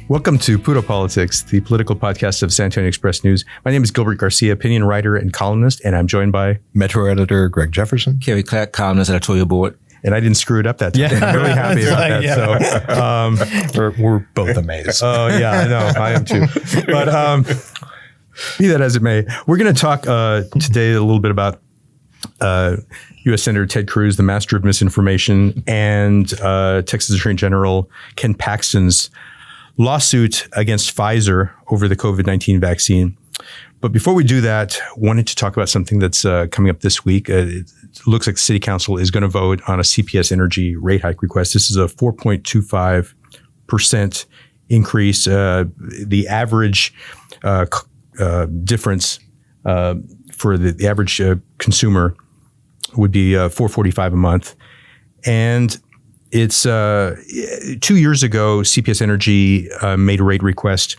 Welcome to Puro Politics, the political podcast of San Antonio Express News. My name is Gilbert Garcia, opinion writer and columnist, and I'm joined by Metro editor Greg Jefferson, Kerry Clack, columnist, editorial board. And I didn't screw it up that time. Yeah. I'm really happy about that. So we're both amazed. Oh, yeah, I know. I am too. But be that as it may, we're going to talk today a little bit about U.S. Senator Ted Cruz, the master of misinformation, and Texas Attorney General Ken Paxton's lawsuit against Pfizer over the COVID-19 vaccine. But before we do that, wanted to talk about something that's coming up this week. It looks like the City Council is going to vote on a CPS Energy rate hike request. This is a 4.25% increase. The average difference for the average consumer would be $4.45 a month. And it's 2 years ago, CPS Energy made a rate request,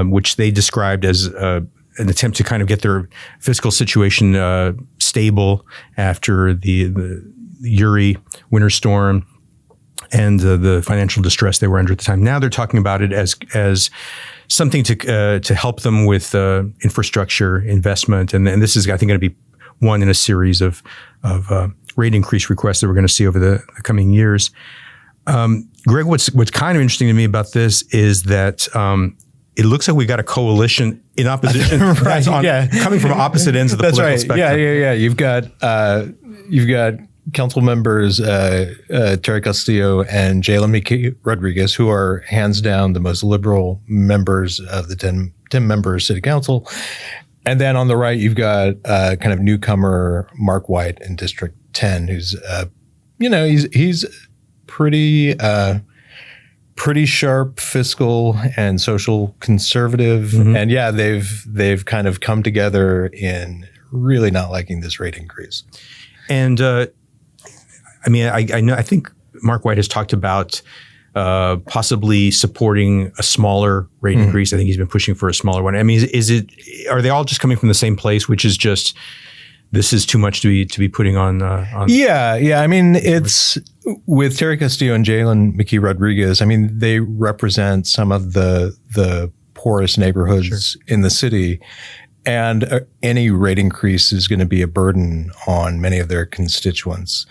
which they described as an attempt to kind of get their fiscal situation stable after the Uri winter storm and the financial distress they were under at the time. Now they're talking about it as something to help them with infrastructure investment, and this is, I think, going to be one in a series of rate increase requests that we're going to see over the coming years. Greg, what's kind of interesting to me about this is that it looks like we got a coalition in opposition, right, coming from opposite ends of the political spectrum. Yeah. You've got council members Terry Castillo and Jayla Miki Rodriguez, who are hands down the most liberal members of the 10-member city council. And then on the right, you've got kind of newcomer Mark White in District 10, who's, he's pretty sharp fiscal and social conservative. Mm-hmm. And yeah, they've kind of come together in really not liking this rate increase. And I think Mark White has talked about possibly supporting a smaller rate increase. I think he's been pushing for a smaller one. I mean, are they all just coming from the same place, which is just, this is too much to be putting on? Yeah. I mean, it's with Terry Castillo and Jayla Miki Rodriguez. I mean, they represent some of the poorest neighborhoods in the city, and any rate increase is going to be a burden on many of their constituents.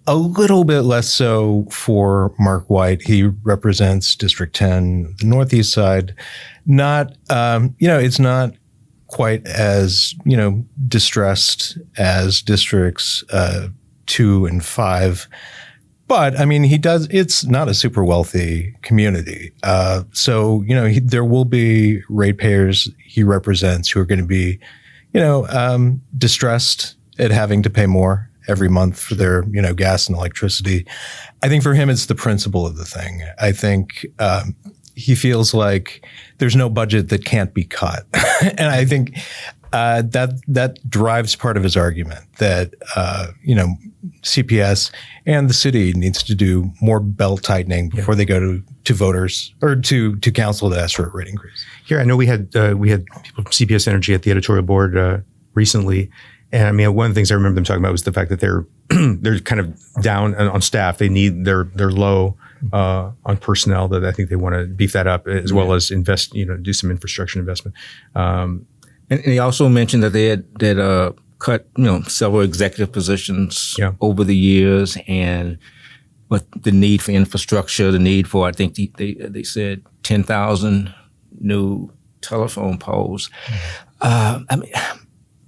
A little bit less so for Mark White. He represents District 10, the Northeast side. Not, it's not quite as, distressed as districts 2 and 5. But I mean, it's not a super wealthy community. So, there will be ratepayers he represents who are going to be, distressed at having to pay more every month for their, gas and electricity. I think for him, it's the principle of the thing. I think he feels like there's no budget that can't be cut. And I think that drives part of his argument that, CPS and the city needs to do more belt tightening before they go to voters or to council to ask for a rate increase. Here, I know we had people from CPS Energy at the editorial board recently. And I mean, one of the things I remember them talking about was the fact that they're kind of down on staff. They're low on personnel. That I think they want to beef that up as well as invest, do some infrastructure investment. And he also mentioned that they had cut, several executive positions over the years, but the need for infrastructure, the need for, I think they said 10,000 new telephone poles.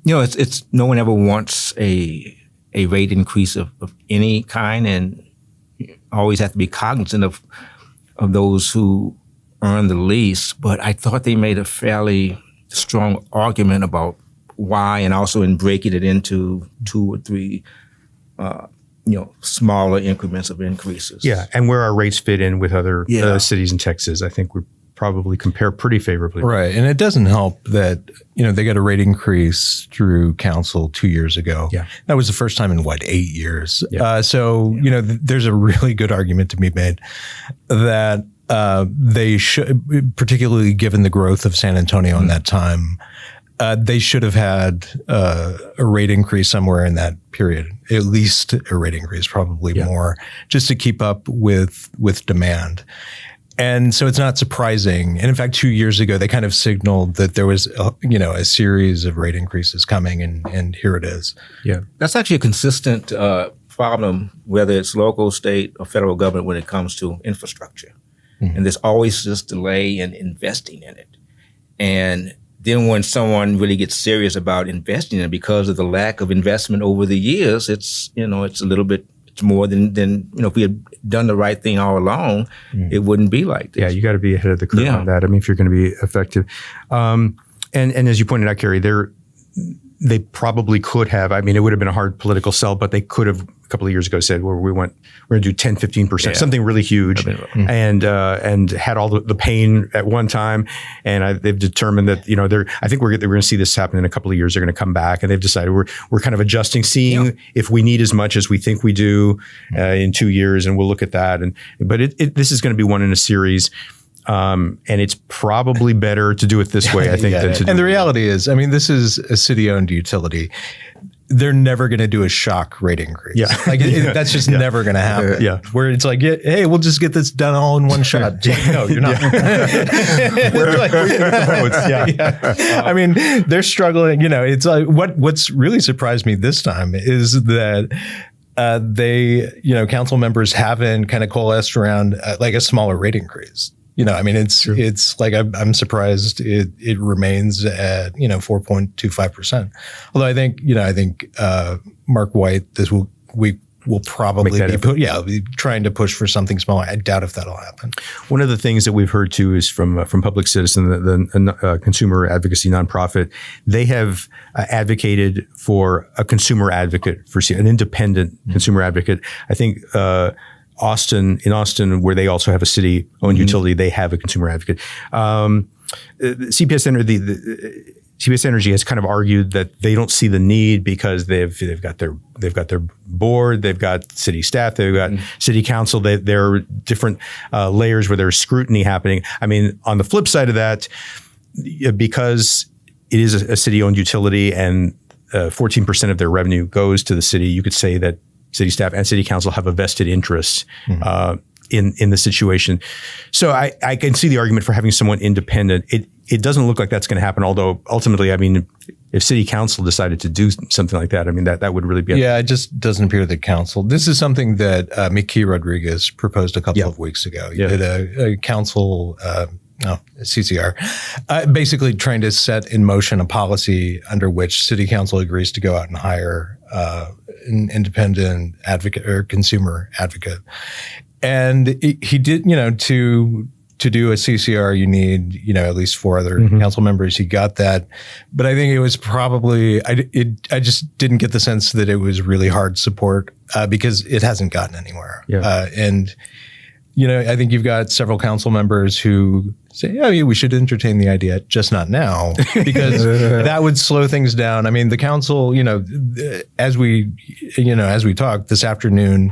It's no one ever wants a rate increase of any kind, and you always have to be cognizant of those who earn the least. But I thought they made a fairly strong argument about why, and also in breaking it into 2 or 3, smaller increments of increases. Yeah, and where our rates fit in with other cities in Texas, I think we probably compare pretty favorably. Right, and it doesn't help that they got a rate increase through council 2 years ago. Yeah, that was the first time in 8 years. Yeah. There's a really good argument to be made that they should, particularly given the growth of San Antonio in that time, they should have had a rate increase somewhere in that period, at least a rate increase, probably more, just to keep up with demand. And so it's not surprising. And in fact, 2 years ago, they kind of signaled that there was, a series of rate increases coming, and here it is. Yeah. That's actually a consistent problem, whether it's local, state, or federal government when it comes to infrastructure. And there's always this delay in investing in it. And then when someone really gets serious about investing in it, because of the lack of investment over the years, it's a little bit, it's more than if we had done the right thing all along, it wouldn't be like this. Yeah, you got to be ahead of the curve on that. I mean, if you're going to be effective. And as you pointed out, Carrie, they probably could have. I mean, it would have been a hard political sell, but they could have a couple of years ago said, well, we're going to do 10, 15%, something really huge, and had all the pain at one time. And they've determined that, I think we're going to see this happen in a couple of years. They're going to come back, and they've decided we're kind of adjusting, seeing if we need as much as we think we do in 2 years, and we'll look at that. But this is going to be one in a series. And it's probably better to do it this way, I think, than to do. And the reality is, I mean, this is a city-owned utility. They're never going to do a shock rate increase. Yeah. That's just never going to happen. Where it's like, hey, we'll just get this done all in one shot. No, you're not. I mean, they're struggling. It's like what's really surprised me this time is that council members haven't kind of coalesced around like a smaller rate increase. It's like I'm surprised it remains at 4.25%. Although I think Mark White we will probably be trying to push for something smaller. I doubt if that'll happen. One of the things that we've heard too is from Public Citizen, the consumer advocacy nonprofit. They have advocated for a consumer advocate, an independent consumer advocate. I think. In Austin, where they also have a city-owned utility, they have a consumer advocate. CPS Energy has kind of argued that they don't see the need because they've got their board, they've got city staff, they've got city council. There are different layers where there's scrutiny happening. I mean, on the flip side of that, because it is a city-owned utility and 14% of their revenue goes to the city, you could say that city staff and city council have a vested interest in the situation. So I can see the argument for having someone independent. It doesn't look like that's going to happen, although ultimately, I mean, if city council decided to do something like that, I mean, that would really be it just doesn't appear that council. This is something that Mickey Rodriguez proposed a couple of weeks ago. He did a council CCR, basically trying to set in motion a policy under which city council agrees to go out and hire an independent advocate or consumer advocate. And he did, to do a CCR, you need, at least 4 other council members. He got that. But I think it was probably, I just didn't get the sense that it was really hard support because it hasn't gotten anywhere. I think you've got several council members who say, oh, yeah, we should entertain the idea, just not now, because that would slow things down. I mean, the council, as we talk this afternoon,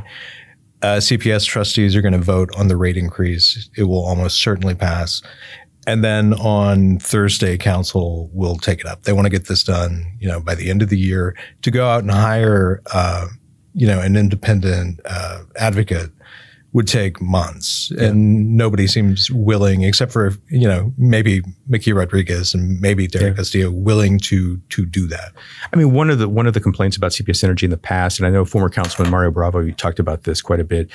CPS trustees are going to vote on the rate increase. It will almost certainly pass. And then on Thursday, council will take it up. They want to get this done, by the end of the year. To go out and hire, an independent advocate would take months, and nobody seems willing, except for maybe Mickey Rodriguez and maybe Derek Castillo, willing to do that. I mean, one of the complaints about CPS Energy in the past, and I know former Councilman Mario Bravo, you talked about this quite a bit.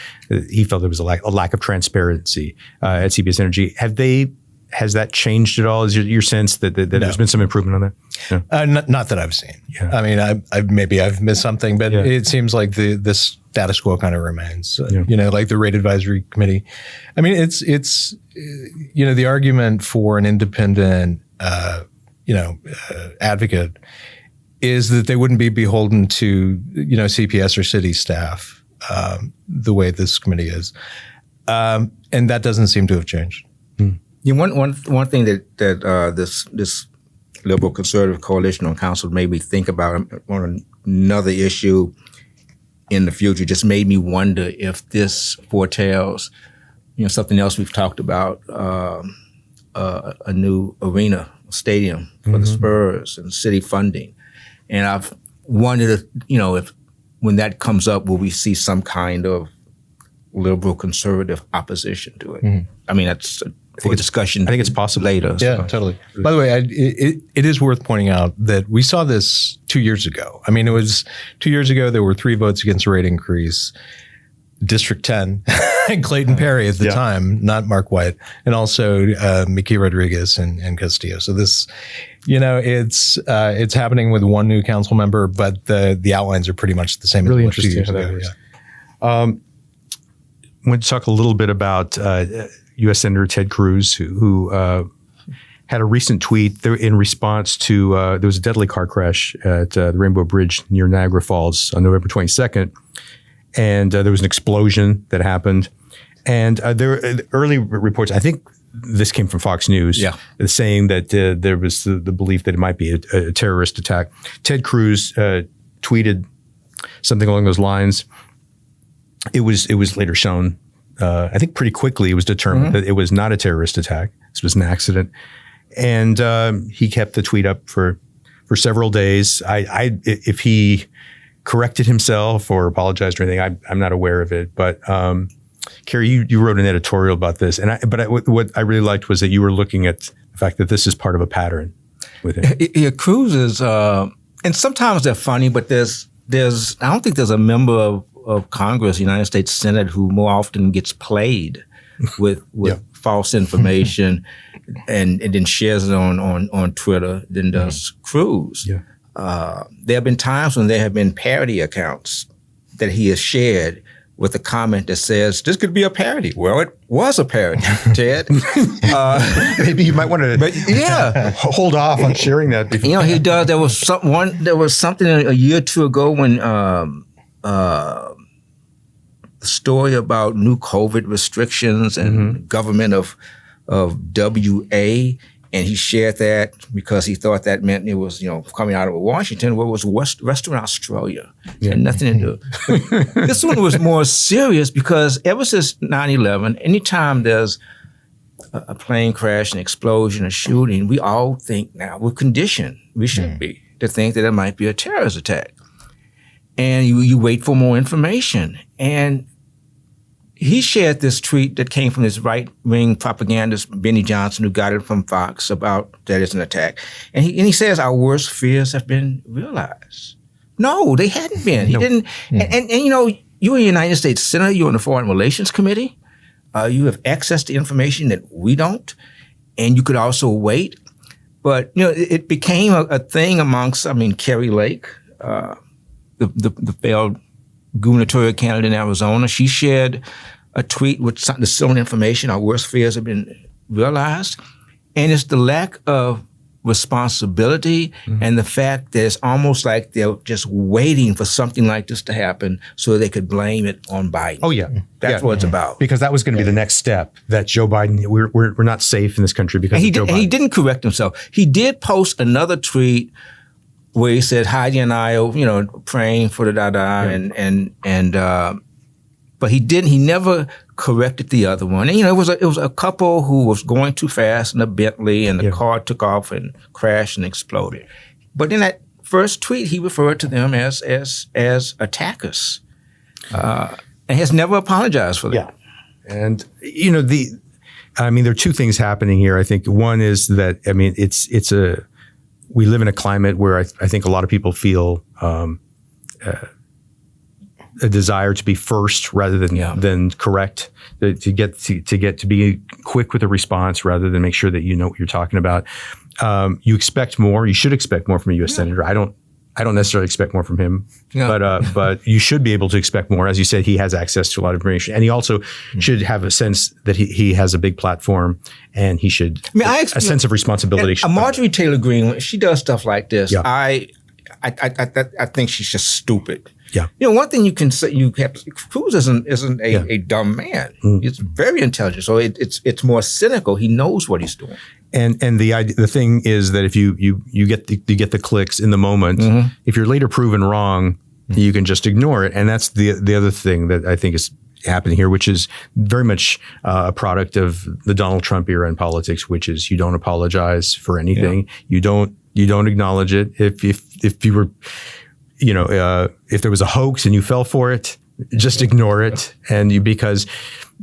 He felt there was a lack of transparency at CPS Energy. Has that changed at all? Is your sense that there's been some improvement on that? No? Not that I've seen. Yeah. I mean, I've missed something, but it seems like this status quo kind of remains. Like the rate advisory committee. I mean, it's the argument for an independent advocate is that they wouldn't be beholden to CPS or city staff the way this committee is, and that doesn't seem to have changed. One thing that this liberal conservative coalition on council made me think about on another issue in the future just made me wonder if this foretells, something else we've talked about, a new arena, stadium for the Spurs and city funding. And I've wondered if when that comes up, will we see some kind of liberal conservative opposition to it. I mean, that's for discussion. I think it's possible later. Yeah, so. totally. By the way, it is worth pointing out that we saw this 2 years ago. I mean, it was 2 years ago. There were 3 votes against the rate increase. District 10, and Clayton Perry at the time, not Mark White, and also Mickey Rodriguez and Castillo. So this, it's happening with one new council member, but the outlines are pretty much the same. Really as 2 years interesting. ago. I want to talk a little bit about U.S. Senator Ted Cruz, who had a recent tweet in response to there was a deadly car crash at the Rainbow Bridge near Niagara Falls on November 22nd. And there was an explosion that happened. And there were early reports, I think this came from Fox News, saying that there was the belief that it might be a terrorist attack. Ted Cruz tweeted something along those lines. It was later shown, I think pretty quickly it was determined that it was not a terrorist attack. This was an accident. And he kept the tweet up for several days. If he corrected himself or apologized or anything, I'm not aware of it. But Carrie, you wrote an editorial about this, what I really liked was that you were looking at the fact that this is part of a pattern with him. Yeah, Cruz is, and sometimes they're funny, but there's I don't think there's a member of Congress, United States Senate, who more often gets played with false information and then shares it on Twitter than does Cruz. Yeah. There have been times when there have been parody accounts that he has shared with a comment that says, this could be a parody. Well, it was a parody, Ted. Maybe you might want to hold off on sharing that. Before. He does. There was something a year or two ago when the story about new COVID restrictions and government of WA. And he shared that because he thought that meant it was, coming out of Washington, where it was Western Australia. Yeah. And nothing to do. This one was more serious because ever since 9/11, anytime there's a plane crash, an explosion, a shooting, we all think now, we're conditioned, we should be, to think that it might be a terrorist attack. And you wait for more information. And he shared this tweet that came from this right-wing propagandist, Benny Johnson, who got it from Fox about that it's an attack. And he says our worst fears have been realized. No, they hadn't been. He didn't. And you're a United States Senator. You're on the Foreign Relations Committee. You have access to information that we don't. And you could also wait. But, it became a thing amongst, Kerry Lake, the failed gubernatorial candidate in Arizona. She shared a tweet with the similar information. Our worst fears have been realized. And it's the lack of responsibility and the fact that it's almost like they're just waiting for something like this to happen so they could blame it on Biden. Oh, yeah. That's what it's about. Because that was going to be the next step, that Joe Biden, we're not safe in this country because of Joe Biden. And he didn't correct himself. He did post another tweet where he said, Heidi and I are, praying for the but he never corrected the other one. And, it was a couple who was going too fast in a Bentley and the car took off and crashed and exploded. But in that first tweet, he referred to them as attackers, and has never apologized for that. Yeah. And, there are two things happening here. I think one is that, we live in a climate where I think a lot of people feel a desire to be first rather than correct, to get to be quick with a response rather than make sure that you know what you're talking about. You expect more. You should expect more from a U.S. Senator. I don't necessarily expect more from him, but you should be able to expect more. As you said, he has access to a lot of information, and he also should have a sense that he has a big platform, and he should a sense of responsibility. Marjorie Taylor Greene, she does stuff like this. Yeah. I think she's just stupid. Yeah. One thing you can say, Cruz isn't a dumb man. He's very intelligent. So it's more cynical. He knows what he's doing. And the thing is that if you get the clicks in the moment, if you're later proven wrong, you can just ignore it. And that's the other thing that I think is happening here, which is very much a product of the Donald Trump era in politics, which is you don't apologize for anything. Yeah. You don't acknowledge it. If you were, if there was a hoax and you fell for it, just ignore it, and because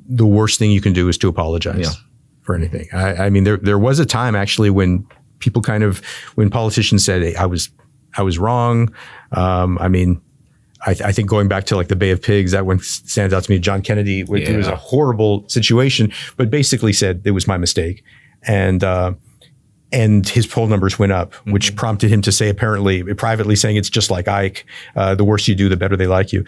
the worst thing you can do is to apologize for anything. I mean, there was a time actually when people when politicians said, hey, I was wrong. I mean, I think going back to like the Bay of Pigs, that one stands out to me. John Kennedy, it was a horrible situation, but basically said it was my mistake. And his poll numbers went up, which prompted him to say, apparently, privately saying, it's just like Ike. The worse you do, the better they like you.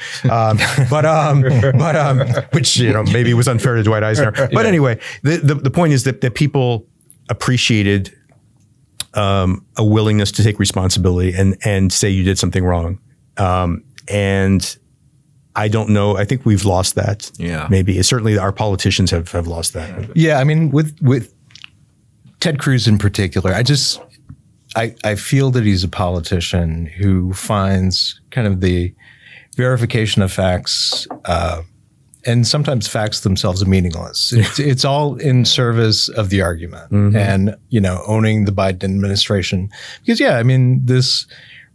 Which, maybe was unfair to Dwight Eisenhower. But anyway, the point is that people appreciated a willingness to take responsibility and say you did something wrong. And I don't know. I think we've lost that. Yeah. Maybe. Certainly our politicians have lost that. Yeah. I mean, with Ted Cruz in particular, I feel that he's a politician who finds kind of the verification of facts, and sometimes facts themselves are meaningless. It's all in service of the argument and, owning the Biden administration. Because, this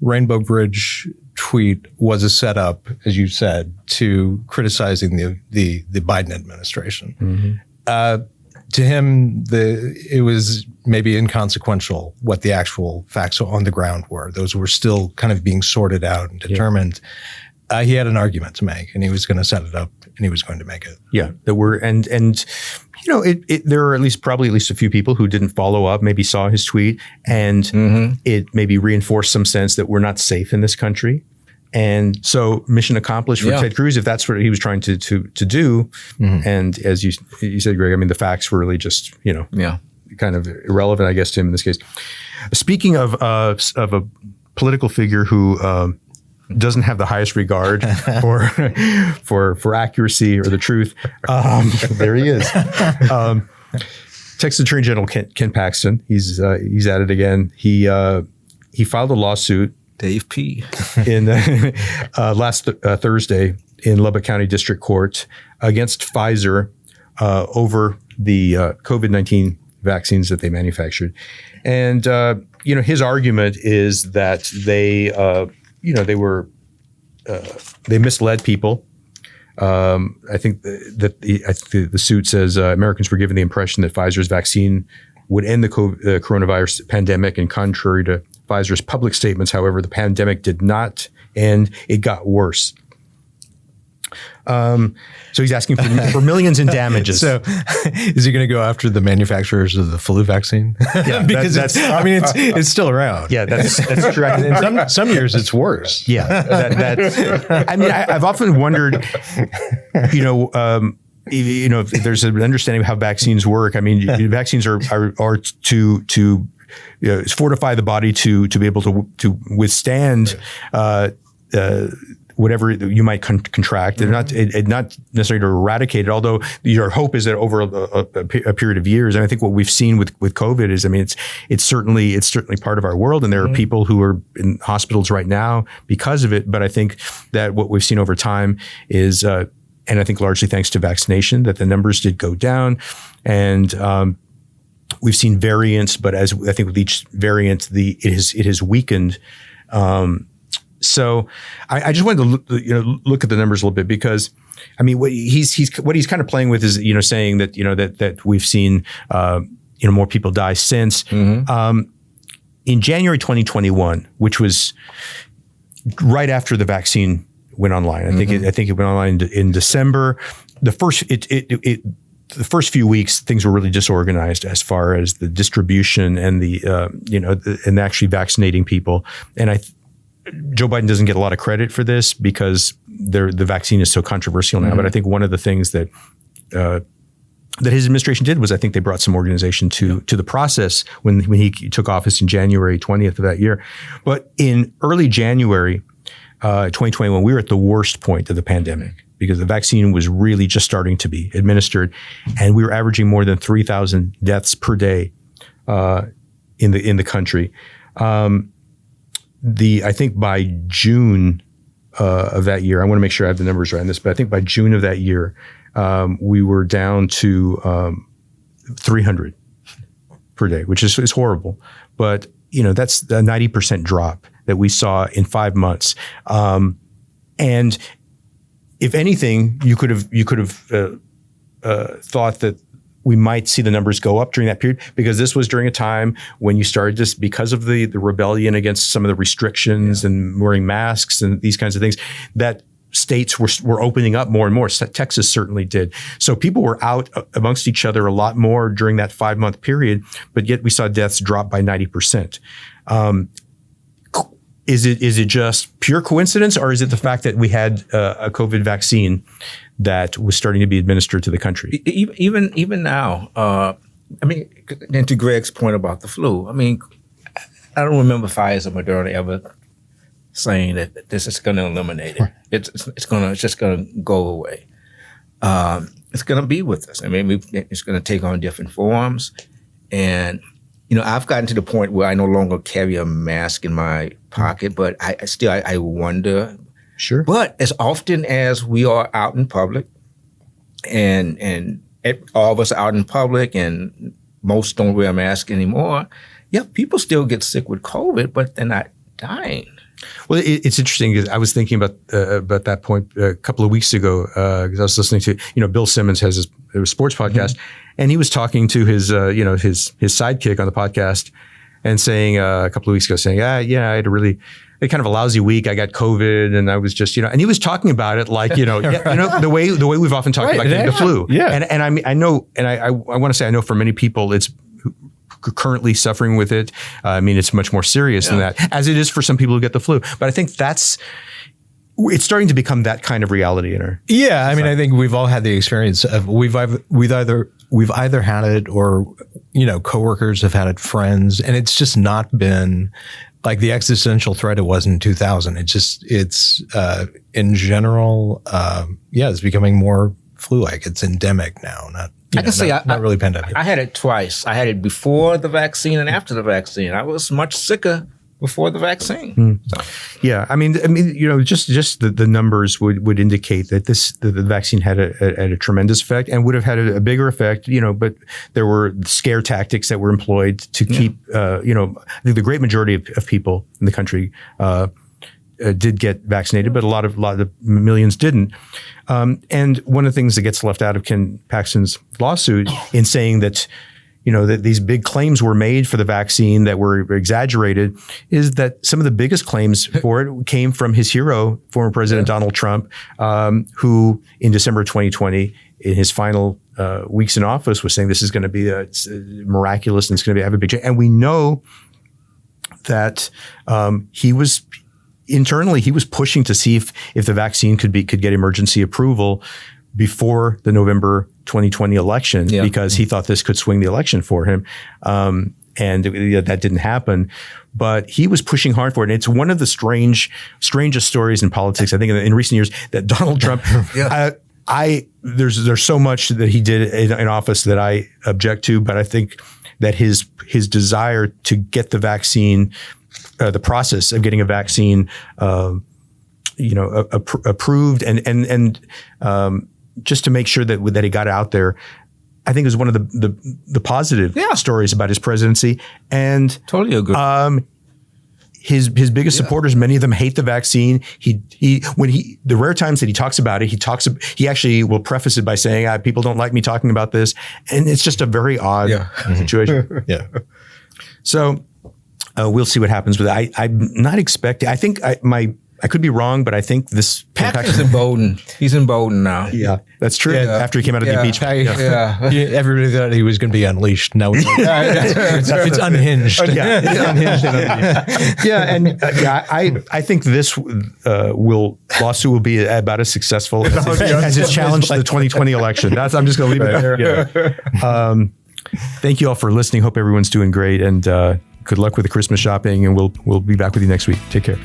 Rainbow Bridge tweet was a setup, as you said, to criticizing the Biden administration. To him, it was maybe inconsequential what the actual facts on the ground were. Those were still kind of being sorted out and determined. He had an argument to make, and he was going to set it up, and he was going to make it. Yeah, there were, and there are probably at least a few people who didn't follow up, maybe saw his tweet, and it maybe reinforced some sense that we're not safe in this country. And so mission accomplished for Ted Cruz, if that's what he was trying to do. And as you said, Greg, I mean, the facts were really just, kind of irrelevant, I guess, to him in this case. Speaking of a political figure who doesn't have the highest regard for accuracy or the truth, there he is. Texas Attorney General Ken Paxton, he's at it again. He filed a lawsuit, Dave P. in last Thursday in Lubbock County District Court against Pfizer over the COVID-19 vaccines that they manufactured. And, his argument is that they misled people. I think that the suit says Americans were given the impression that Pfizer's vaccine would end the coronavirus pandemic, and contrary to Pfizer's public statements, however, the pandemic did not end. It got worse. So he's asking for millions in damages. So is he going to go after the manufacturers of the flu vaccine? Yeah, because it's still around. Yeah, that's true. And some years it's worse. Yeah. I've often wondered, if there's an understanding of how vaccines work. I mean, vaccines are to fortify the body to be able to withstand whatever you might contract. They're not necessarily to eradicate it, although your hope is that over a period of years. And I think what we've seen with COVID is, it's certainly part of our world, and there are people who are in hospitals right now because of it. But I think that what we've seen over time is, and I think largely thanks to vaccination, that the numbers did go down, and we've seen variants, but as I think with each variant, it has weakened. So I just wanted to look at the numbers a little bit, because what he's kind of playing with is saying that that we've seen more people die since. In January 2021, which was right after the vaccine went online. I think it went online in December. The first few weeks, things were really disorganized as far as the distribution and and actually vaccinating people. And Joe Biden doesn't get a lot of credit for this because the vaccine is so controversial now. But I think one of the things that his administration did was, I think they brought some organization to the process when he took office in January 20th of that year. But in early January 2021, we were at the worst point of the pandemic, because the vaccine was really just starting to be administered, and we were averaging more than 3,000 deaths per day in the country. I think by June of that year, I want to make sure I have the numbers right on this, but I think by June of that year, we were down to 300 per day, which is horrible. But that's a 90% drop that we saw in 5 months. And if anything, you could have thought that we might see the numbers go up during that period, because this was during a time when you started just because of the rebellion against some of the restrictions and wearing masks and these kinds of things, that states were opening up more and more. Texas certainly did. So people were out amongst each other a lot more during that 5-month period, but yet we saw deaths drop by 90%. Is it just pure coincidence, or is it the fact that we had a COVID vaccine that was starting to be administered to the country? Even now, I mean, and to Greg's point about the flu, I mean, I don't remember Pfizer, Moderna ever saying that this is going to eliminate it. It's just going to go away. It's going to be with us. I mean, it's going to take on different forms. And, you know, I've gotten to the point where I no longer carry a mask in my pocket, but I wonder. Sure. But as often as we are out in public, and all of us are out in public, and most don't wear a mask anymore, yeah, people still get sick with COVID, but they're not dying. Well, it's interesting because I was thinking about that point a couple of weeks ago because I was listening to, you know, Bill Simmons has his sports podcast, and he was talking to his sidekick on the podcast and saying a couple of weeks ago, saying, I had a kind of a lousy week. I got COVID, and I was just, and he was talking about it like, the way we've often talked about getting the flu. Yeah. And I mean, I know, and I want to say, I know for many people, it's currently suffering with it. I mean, it's much more serious than that, as it is for some people who get the flu. But I think it's starting to become that kind of reality in our. Yeah, I mean, I think we've all had the experience of we've either had it, or coworkers have had it, friends, and it's just not been like the existential threat it was in 2000. It's in general, it's becoming more flu-like. It's endemic now, not. I can say not really pandemic. I had it twice. I had it before the vaccine and after the vaccine. I was much sicker before the vaccine. So. Yeah, I mean, just the numbers would indicate that the vaccine had a tremendous effect and would have had a bigger effect. But there were scare tactics that were employed to keep. The great majority of people in the country did get vaccinated, but a lot of millions didn't. And one of the things that gets left out of Ken Paxton's lawsuit in saying that, that these big claims were made for the vaccine that were exaggerated, is that some of the biggest claims for it came from his hero, former President Donald Trump, who in December 2020, in his final weeks in office, was saying this is going to be miraculous and it's going to have a big change. And we know that he was pushing to see if the vaccine could get emergency approval before the November 2020 election, because he thought this could swing the election for him. And that didn't happen, but he was pushing hard for it. And it's one of the strangest stories in politics, I think, in recent years, that Donald Trump, there's so much that he did in office that I object to, but I think that his desire to get the vaccine, the process of getting a vaccine, approved and just to make sure that he got out there, I think is one of the positive stories about his presidency. And totally agree. His biggest supporters, many of them hate the vaccine. The rare times that he talks about it, he actually will preface it by saying, people don't like me talking about this. And it's just a very odd situation. Yeah. So we'll see what happens with it. I'm not expecting, I think I could be wrong, but I think this Paxton's emboldened. He's emboldened now. Yeah, that's true. Yeah. After he came out of the impeachment. Everybody thought he was going to be unleashed. Now it's unhinged. I think this lawsuit will be about as successful as his challenge to the 2020 election. I'm just going to leave it there. Yeah. Thank you all for listening. Hope everyone's doing great, and good luck with the Christmas shopping. And we'll be back with you next week. Take care.